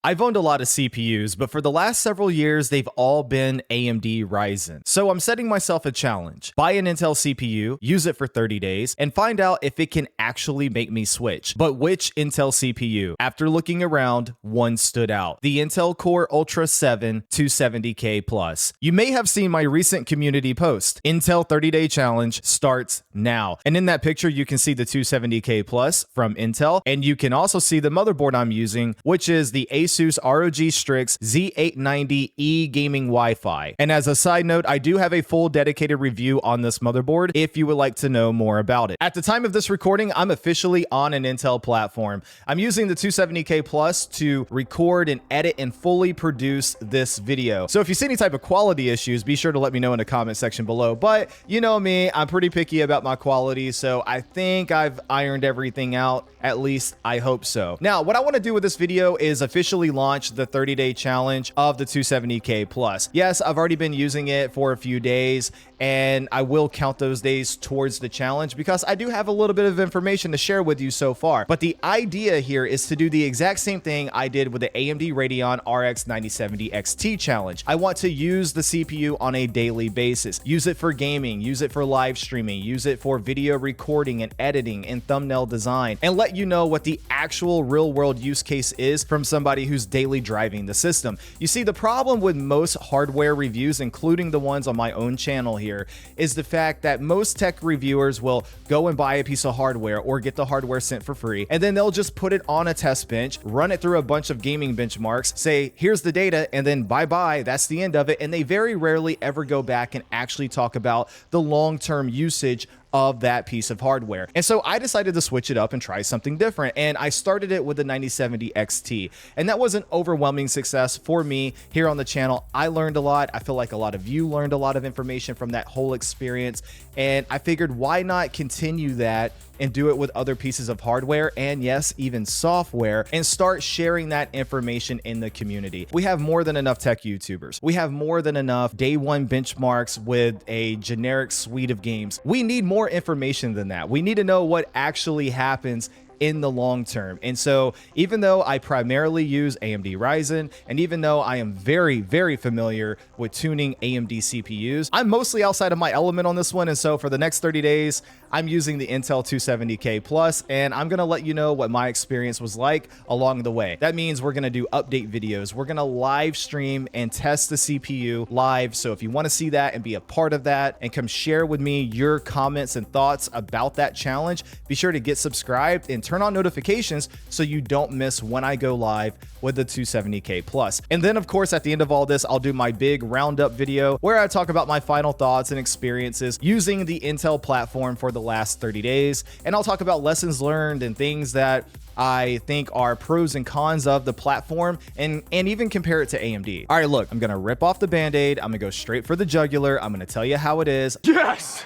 I've owned a lot of CPUs, but for the last several years, they've all been AMD Ryzen. So I'm setting myself a challenge. Buy an Intel CPU, use it for 30 days, and find out if it can actually make me switch. But which Intel CPU? After looking around, one stood out. The Intel Core Ultra 7 270K Plus. You may have seen my recent community post. Intel 30-day challenge starts now. And in that picture, you can see the 270K Plus from Intel, and you can also see the motherboard I'm using, which is the Asus ROG Strix Z890E Gaming Wi-Fi. And as a side note, I do have a full dedicated review on this motherboard if you would like to know more about it. At the time of this recording, I'm officially on an Intel platform. I'm using the 270K Plus to record and edit and fully produce this video. So if you see any type of quality issues, be sure to let me know in the comment section below. But you know me, I'm pretty picky about my quality, so I think I've ironed everything out. At least I hope so. Now, what I want to do with this video is officially launch the 30-day challenge of the 270K Plus. Yes, I've already been using it for a few days, and I will count those days towards the challenge because I do have a little bit of information to share with you so far. But the idea here is to do the exact same thing I did with the AMD Radeon RX 9070 XT challenge. I want to use the CPU on a daily basis. Use it for gaming, use it for live streaming, use it for video recording and editing and thumbnail design, and let you know what the actual real-world use case is from somebody who's daily driving the system. You see, the problem with most hardware reviews, including the ones on my own channel here, is the fact that most tech reviewers will go and buy a piece of hardware or get the hardware sent for free, and then they'll just put it on a test bench, run it through a bunch of gaming benchmarks, say, here's the data, and then bye-bye, that's the end of it, and they very rarely ever go back and actually talk about the long-term usage of that piece of hardware. And so I decided to switch it up and try something different. And I started it with the 9070 XT. And that was an overwhelming success for me here on the channel. I learned a lot. I feel like a lot of you learned a lot of information from that whole experience. And I figured, why not continue that and do it with other pieces of hardware and yes, even software, and start sharing that information in the community. We have more than enough tech YouTubers. We have more than enough day one benchmarks with a generic suite of games. We need more information than that. We need to know what actually happens in the long term. And so even though I primarily use AMD Ryzen, and even though I am very, very familiar with tuning AMD CPUs, I'm mostly outside of my element on this one. And so for the next 30 days, I'm using the Intel 270K Plus, and I'm gonna let you know what my experience was like along the way. That means we're gonna do update videos. We're gonna live stream and test the CPU live. So if you wanna see that and be a part of that and come share with me your comments and thoughts about that challenge, be sure to get subscribed and turn on notifications so you don't miss when I go live with the 270K Plus. And then of course, at the end of all this, I'll do my big roundup video where I talk about my final thoughts and experiences using the Intel platform for the last 30 days. And I'll talk about lessons learned and things that I think are pros and cons of the platform, and even compare it to AMD. All right, look, I'm gonna rip off the band-aid. I'm gonna go straight for the jugular. I'm gonna tell you how it is. Yes!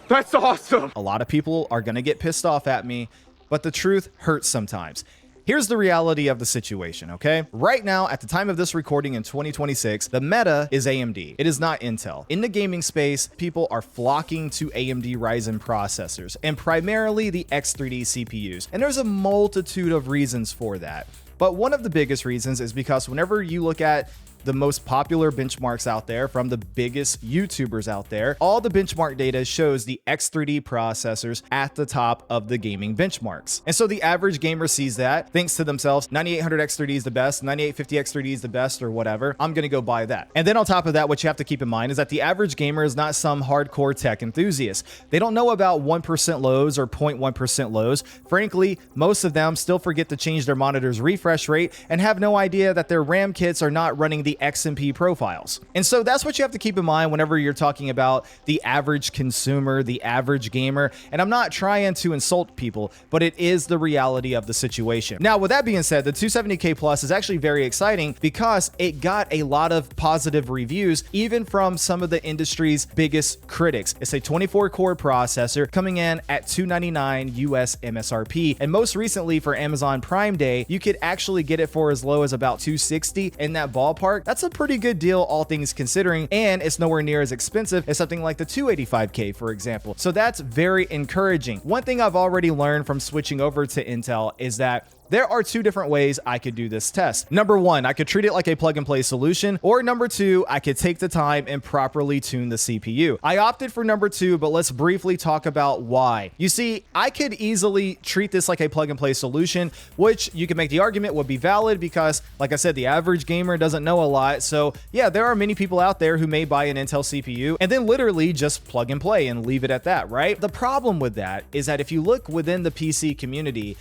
That's awesome! A lot of people are gonna get pissed off at me, but the truth hurts sometimes. Here's the reality of the situation, okay? Right now, at the time of this recording in 2026, the meta is AMD. It is not Intel. In the gaming space, people are flocking to AMD Ryzen processors, and primarily the X3D CPUs. And there's a multitude of reasons for that. But one of the biggest reasons is because whenever you look at the most popular benchmarks out there from the biggest YouTubers out there, all the benchmark data shows the X3D processors at the top of the gaming benchmarks. And so the average gamer sees that, thinks to themselves, 9800 X3D is the best, 9850 X3D is the best, or whatever. I'm gonna go buy that. And then on top of that, what you have to keep in mind is that the average gamer is not some hardcore tech enthusiast. They don't know about 1% lows or 0.1% lows. Frankly, most of them still forget to change their monitor's refresh rate and have no idea that their RAM kits are not running the XMP profiles. And so that's what you have to keep in mind whenever you're talking about the average consumer, the average gamer. And I'm not trying to insult people, but it is the reality of the situation. Now, with that being said, the 270K Plus is actually very exciting because it got a lot of positive reviews, even from some of the industry's biggest critics. It's a 24-core processor coming in at $299 US MSRP. And most recently for Amazon Prime Day, you could actually get it for as low as about $260 in that ballpark. That's a pretty good deal, all things considering, and it's nowhere near as expensive as something like the 285K, for example. So that's very encouraging. One thing I've already learned from switching over to Intel is that there are two different ways I could do this test. Number one, I could treat it like a plug and play solution, or number two, I could take the time and properly tune the CPU. I opted for number two, but let's briefly talk about why. You see, I could easily treat this like a plug and play solution, which you can make the argument would be valid because, like I said, the average gamer doesn't know a lot. So yeah, there are many people out there who may buy an Intel CPU and then literally just plug and play and leave it at that, right? The problem with that is that if you look within the PC community,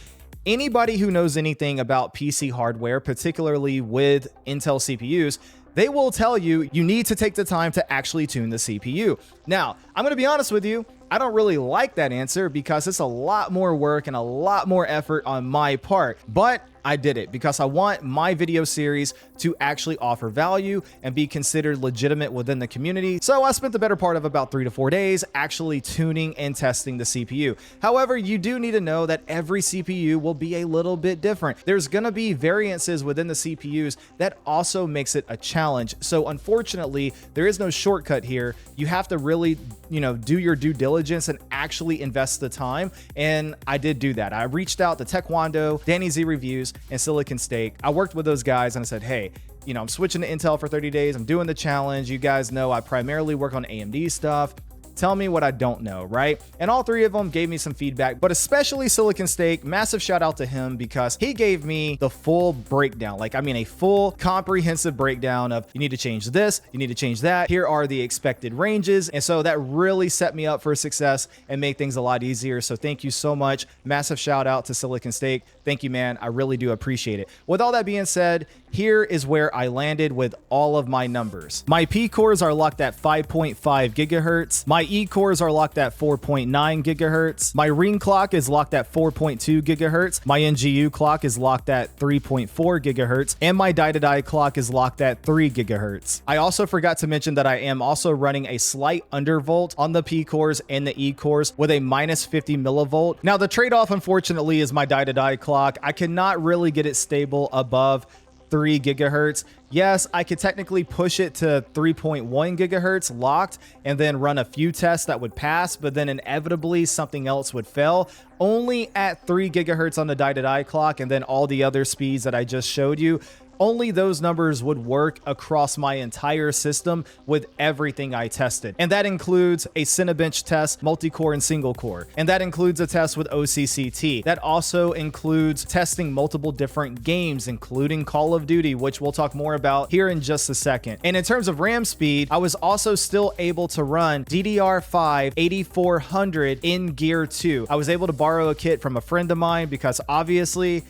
anybody who knows anything about PC hardware, particularly with Intel CPUs, they will tell you you need to take the time to actually tune the CPU. Now, I'm going to be honest with you, I don't really like that answer because it's a lot more work and a lot more effort on my part, but I did it because I want my video series to actually offer value and be considered legitimate within the community. So I spent the better part of about 3 to 4 days actually tuning and testing the CPU. However, you do need to know that every CPU will be a little bit different. There's going to be variances within the CPUs that also makes it a challenge. So unfortunately, there is no shortcut here. You have to really, do your due diligence and actually invest the time. And I did do that. I reached out to Taekwondo, Danny Z Reviews, and Silicon Steak. I worked with those guys and I said, hey, I'm switching to Intel for 30 days. I'm doing the challenge. You guys know I primarily work on AMD stuff. Tell me what I don't know, right? And all three of them gave me some feedback, but especially Silicon Steak, massive shout out to him because he gave me the full breakdown. A full comprehensive breakdown of you need to change this, you need to change that. Here are the expected ranges. And so that really set me up for success and made things a lot easier. So thank you so much. Massive shout out to Silicon Steak. Thank you, man. I really do appreciate it. With all that being said, here is where I landed with all of my numbers. My P cores are locked at 5.5 gigahertz. My E cores are locked at 4.9 gigahertz. My ring clock is locked at 4.2 gigahertz. My NGU clock is locked at 3.4 gigahertz. And my die-to-die clock is locked at 3 gigahertz. I also forgot to mention that I am also running a slight undervolt on the P cores and the E cores with a minus 50 millivolt. Now the trade-off, unfortunately, is my die-to-die clock. I cannot really get it stable above 3 gigahertz. Yes, I could technically push it to 3.1 gigahertz locked and then run a few tests that would pass, but then inevitably something else would fail. Only at 3 gigahertz on the die-to-die clock and then all the other speeds that I just showed you, only those numbers would work across my entire system with everything I tested. And that includes a Cinebench test, multi-core and single core. And that includes a test with OCCT. That also includes testing multiple different games, including Call of Duty, which we'll talk more about here in just a second. And in terms of RAM speed, I was also still able to run DDR5 8400 in Gear 2. I was able to borrow a kit from a friend of mine because obviously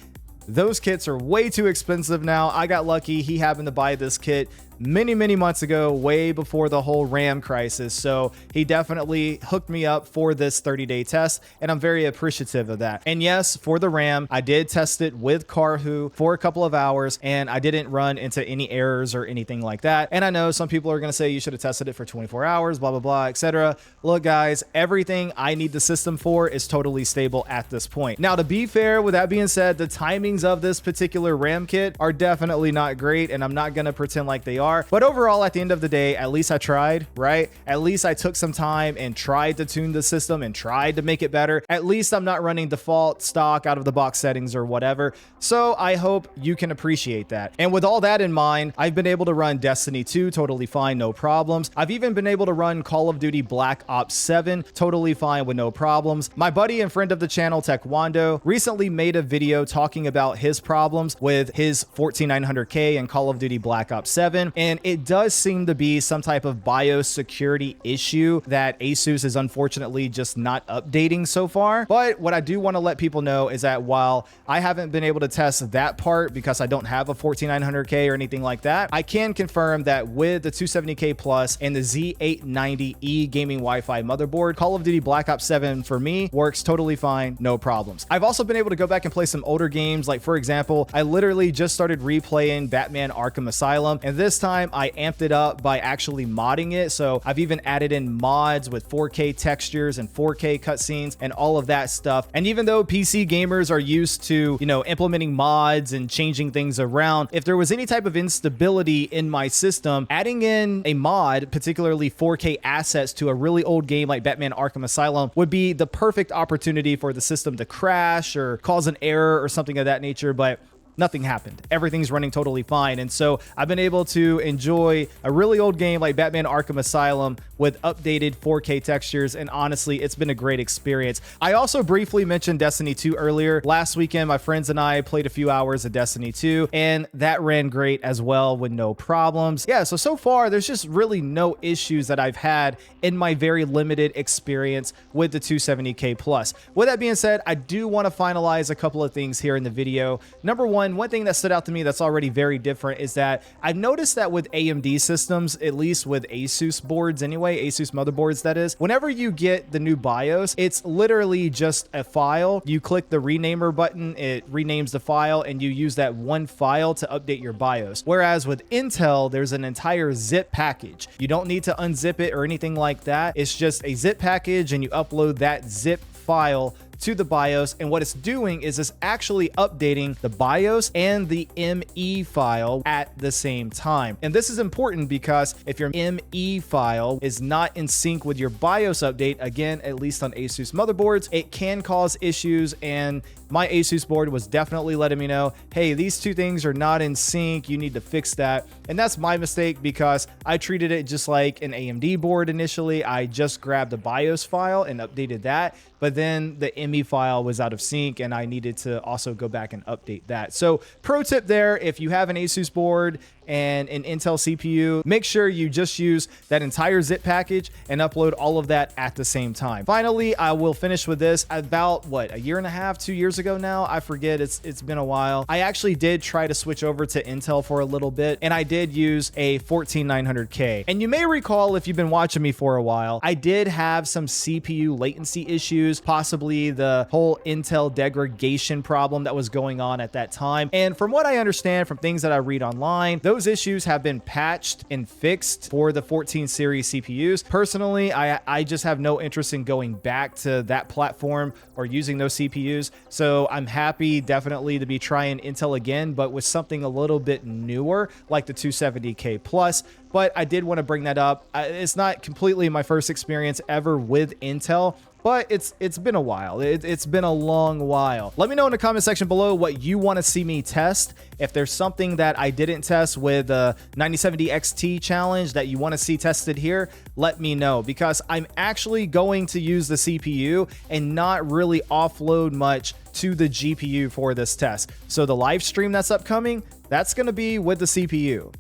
those kits are way too expensive now. I got lucky. He happened to buy this kit many months ago, way before the whole RAM crisis. So he definitely hooked me up for this 30-day test, and I'm very appreciative of that. And yes, for the RAM, I did test it with Karhu for a couple of hours, and I didn't run into any errors or anything like that. And I know some people are going to say you should have tested it for 24 hours, blah, blah, blah, etc. Look, guys, everything I need the system for is totally stable at this point. Now, to be fair, with that being said, the timings of this particular RAM kit are definitely not great, and I'm not going to pretend like they are. But overall, at the end of the day, at least I tried, right? At least I took some time and tried to tune the system and tried to make it better. At least I'm not running default stock out of the box settings or whatever. So I hope you can appreciate that. And with all that in mind, I've been able to run Destiny 2 totally fine, no problems. I've even been able to run Call of Duty Black Ops 7 totally fine with no problems. My buddy and friend of the channel, Taekwondo, recently made a video talking about his problems with his 14900K and Call of Duty Black Ops 7. And it does seem to be some type of BIOS security issue that Asus is unfortunately just not updating so far. But what I do want to let people know is that while I haven't been able to test that part because I don't have a 14900K or anything like that, I can confirm that with the 270K Plus and the Z890E gaming Wi-Fi motherboard, Call of Duty Black Ops 7 for me works totally fine, no problems. I've also been able to go back and play some older games. Like, for example, I literally just started replaying Batman Arkham Asylum, and this time I amped it up by actually modding it. So I've even added in mods with 4K textures and 4K cutscenes and all of that stuff. And even though PC gamers are used to, you know, implementing mods and changing things around, if there was any type of instability in my system, adding in a mod, particularly 4K assets to a really old game like Batman Arkham Asylum, would be the perfect opportunity for the system to crash or cause an error or something of that nature. But nothing happened. Everything's running totally fine. And so I've been able to enjoy a really old game like Batman Arkham Asylum with updated 4K textures. And honestly, it's been a great experience. I also briefly mentioned Destiny 2 earlier. Last weekend, my friends and I played a few hours of Destiny 2, and that ran great as well with no problems. Yeah, so far, there's just really no issues that I've had in my very limited experience with the 270K Plus. With that being said, I do want to finalize a couple of things here in the video. Number one thing that stood out to me that's already very different is that I've noticed that with AMD systems, at least with Asus boards anyway, Asus motherboards that is, whenever you get the new BIOS, it's literally just a file. You click the renamer button, it renames the file, and you use that one file to update your BIOS. Whereas with Intel, there's an entire zip package. You don't need to unzip it or anything like that. It's just a zip package and you upload that zip file to the BIOS, and what it's doing is it's actually updating the BIOS and the ME file at the same time. And this is important because if your ME file is not in sync with your BIOS update, again, at least on Asus motherboards, it can cause issues. And my Asus board was definitely letting me know, hey, these two things are not in sync, you need to fix that. And that's my mistake because I treated it just like an AMD board initially. I just grabbed the BIOS file and updated that, but then the ME file was out of sync and I needed to also go back and update that. So pro tip there, if you have an Asus board and an Intel CPU, make sure you just use that entire zip package and upload all of that at the same time. Finally, I will finish with this. About what, a year and a half, 2 years ago now, I forget, it's been a while, I actually did try to switch over to Intel for a little bit, and I did use a 14900K. And you may recall, if you've been watching me for a while, I did have some CPU latency issues, possibly the whole Intel degradation problem that was going on at that time. And from what I understand from things that I read online, those issues have been patched and fixed for the 14 series CPUs. Personally, I just have no interest in going back to that platform or using those CPUs. So I'm happy definitely to be trying Intel again, but with something a little bit newer like the 270K Plus. But I did want to bring that up. It's not completely my first experience ever with Intel, but it's been a while. It's been a long while. Let me know in the comment section below what you want to see me test. If there's something that I didn't test with the 9070 XT challenge that you want to see tested here, let me know, because I'm actually going to use the CPU and not really offload much to the GPU for this test. So the live stream that's upcoming, that's going to be with the CPU.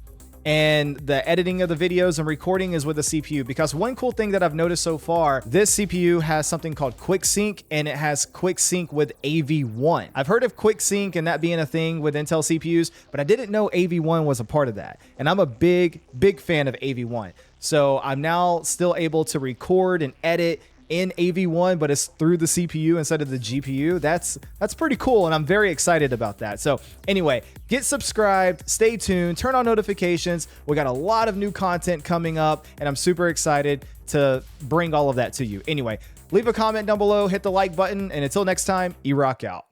And the editing of the videos and recording is with the CPU, because one cool thing that I've noticed so far, this CPU has something called QuickSync, and it has QuickSync with AV1. I've heard of QuickSync and that being a thing with Intel CPUs, but I didn't know AV1 was a part of that. And I'm a big fan of AV1. So I'm now still able to record and edit in AV1, but it's through the CPU instead of the GPU. That's pretty cool, and I'm very excited about that. So anyway, get subscribed, stay tuned, turn on notifications. We got a lot of new content coming up, and I'm super excited to bring all of that to you. Anyway, leave a comment down below, hit the like button, and until next time, E-Rock out.